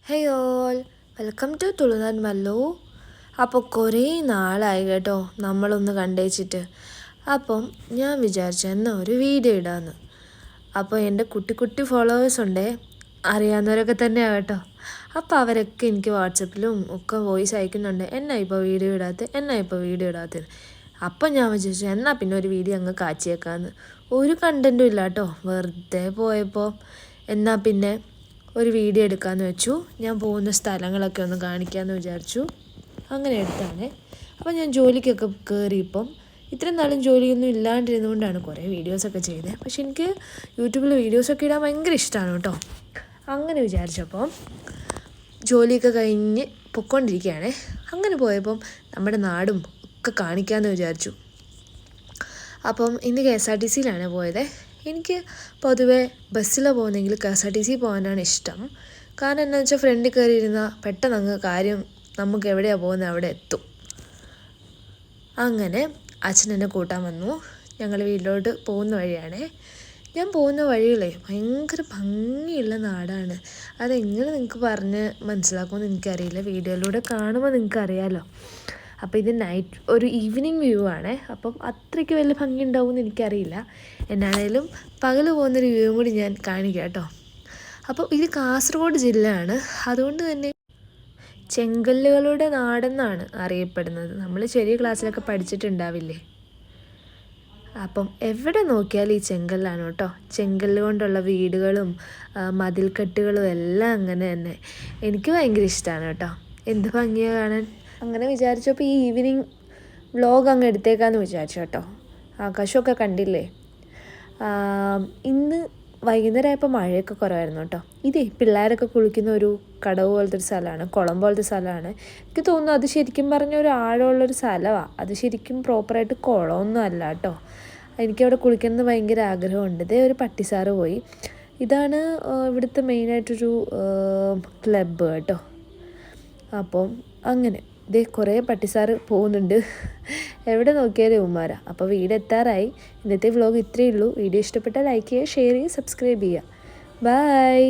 Hey all, welcome to Tulunan Mallu. അപ്പോൾ കുറേ നാളായി കേട്ടോ നമ്മളൊന്ന് കണ്ടേച്ചിട്ട്. അപ്പം ഞാൻ വിചാരിച്ചു എന്നാൽ ഒരു വീഡിയോ ഇടാമെന്ന്. അപ്പോൾ എൻ്റെ കുട്ടി കുട്ടി ഫോളോവേഴ്സ് ഉണ്ടേ, അറിയാവുന്നവരൊക്കെ തന്നെയാണ് കേട്ടോ. അപ്പോൾ അവരൊക്കെ എനിക്ക് വാട്സപ്പിലും ഒക്കെ വോയിസ് അയക്കുന്നുണ്ട്, എന്നാ ഇപ്പോൾ വീഡിയോ ഇടാത്തത്. അപ്പം ഞാൻ വിചാരിച്ചു എന്നാൽ പിന്നെ ഒരു വീഡിയോ അങ്ങ് കാച്ചിയേക്കാമെന്ന്. ഒരു കണ്ടൻറ്റും ഇല്ല കേട്ടോ, വെറുതെ പോയപ്പോൾ എന്നാൽ പിന്നെ ഒരു വീഡിയോ എടുക്കാമെന്ന് വെച്ചു. ഞാൻ പോകുന്ന സ്ഥലങ്ങളൊക്കെ ഒന്ന് കാണിക്കാമെന്ന് വിചാരിച്ചു. അങ്ങനെ എടുത്താണ്. അപ്പോൾ ഞാൻ ജോലിക്കൊക്കെ കയറിയപ്പം ഇത്രയും നാളും ജോലിയൊന്നും ഇല്ലാണ്ടിരുന്നുകൊണ്ടാണ് കുറേ വീഡിയോസൊക്കെ ചെയ്തത്. പക്ഷെ എനിക്ക് യൂട്യൂബിൽ വീഡിയോസൊക്കെ ഇടാൻ ഭയങ്കര ഇഷ്ടമാണ് കേട്ടോ. അങ്ങനെ വിചാരിച്ചപ്പം ജോലിയൊക്കെ കഴിഞ്ഞ് പൊയ്ക്കൊണ്ടിരിക്കുകയാണേ. അങ്ങനെ പോയപ്പം നമ്മുടെ നാടും ഒക്കെ കാണിക്കാമെന്ന് വിചാരിച്ചു. അപ്പം ഇന്ന് KSRTCയിലാണ് പോയത്. എനിക്ക് പൊതുവേ ബസ്സിൽ പോകുന്നെങ്കിൽ KSRTC പോകാനാണ് ഇഷ്ടം. കാരണം എന്താണെന്ന് വെച്ചാൽ ഫ്രണ്ടിൽ കയറി ഇരുന്നാൽ പെട്ടെന്ന് അങ്ങ് കാര്യം നമുക്ക് എവിടെയാണ് പോകുന്നത് അവിടെ എത്തും. അങ്ങനെ അച്ഛൻ എന്നെ കൂട്ടാൻ വന്നു. ഞങ്ങൾ വീട്ടിലോട്ട് പോകുന്ന വഴിയാണേ. ഞാൻ പോകുന്ന വഴികളെ ഭയങ്കര ഭംഗിയുള്ള നാടാണ്. അതെങ്ങനെ നിങ്ങൾക്ക് പറഞ്ഞ് മനസ്സിലാക്കുമെന്ന് എനിക്കറിയില്ല, വീഡിയോയിലൂടെ കാണുമ്പോൾ നിങ്ങൾക്ക് അറിയാമല്ലോ. അപ്പോൾ ഇത് ഒരു ഈവനിങ് വ്യൂ ആണ്. അപ്പം അത്രയ്ക്ക് വലിയ ഭംഗി ഉണ്ടാവുമെന്ന് എനിക്കറിയില്ല. എന്നാണേലും പകൽ പോകുന്നൊരു വ്യൂ കൂടി ഞാൻ കാണിക്കാം കേട്ടോ. അപ്പോൾ ഇത് കാസർഗോഡ് ജില്ലയാണ്. അതുകൊണ്ട് തന്നെ ചെങ്കല്ലുകളുടെ നാടെന്നാണ് അറിയപ്പെടുന്നത്. നമ്മൾ ചെറിയ ക്ലാസ്സിലൊക്കെ പഠിച്ചിട്ടുണ്ടാവില്ലേ. അപ്പം എവിടെ നോക്കിയാലും ഈ ചെങ്കല്ലാണ് കേട്ടോ. ചെങ്കല്ല് കൊണ്ടുള്ള വീടുകളും മതിൽക്കെട്ടുകളും എല്ലാം അങ്ങനെ തന്നെ. എനിക്ക് ഭയങ്കര ഇഷ്ടമാണ് കേട്ടോ. എന്ത് ഭംഗിയാണ് കാണാൻ. അങ്ങനെ വിചാരിച്ചപ്പോൾ ഈ ഈവനിങ് വ്ലോഗ് അങ്ങ് എടുത്തേക്കാമെന്ന് വിചാരിച്ചു കേട്ടോ. ആകാശമൊക്കെ കണ്ടില്ലേ. ഇന്ന് വൈകുന്നേരം ആയപ്പോൾ മഴയൊക്കെ കുറവായിരുന്നു കേട്ടോ. ഇതേ പിള്ളേരൊക്കെ കുളിക്കുന്ന ഒരു കടവ് പോലത്തെ ഒരു സ്ഥലമാണ്, കുളം പോലത്തെ സ്ഥലമാണ്. എനിക്ക് തോന്നുന്നു അത് ശരിക്കും പറഞ്ഞ ഒരു ആഴമുള്ളൊരു സ്ഥലമാണ്. അത് ശരിക്കും പ്രോപ്പറായിട്ട് കുളമൊന്നും അല്ല കേട്ടോ. എനിക്കവിടെ കുളിക്കണമെന്ന് ഭയങ്കര ആഗ്രഹമുണ്ട്. ഇതേ ഒരു പട്ടിസാറ് പോയി. ഇതാണ് ഇവിടുത്തെ മെയിനായിട്ടൊരു ക്ലബ്ബ് കേട്ടോ. അപ്പം അങ്ങനെ ഇതേ കുറേ പട്ടിസാറ് പോകുന്നുണ്ട്. എവിടെ നോക്കിയാലും ഉമ്മാരാ. അപ്പോൾ വീട് എത്താറായി. ഇന്നത്തെ വ്ലോഗ് ഇത്രയേ ഉള്ളൂ. വീഡിയോ ഇഷ്ടപ്പെട്ടാൽ ലൈക്ക് ചെയ്യുക, ഷെയർ ചെയ്യുക, സബ്സ്ക്രൈബ് ചെയ്യുക. ബൈ.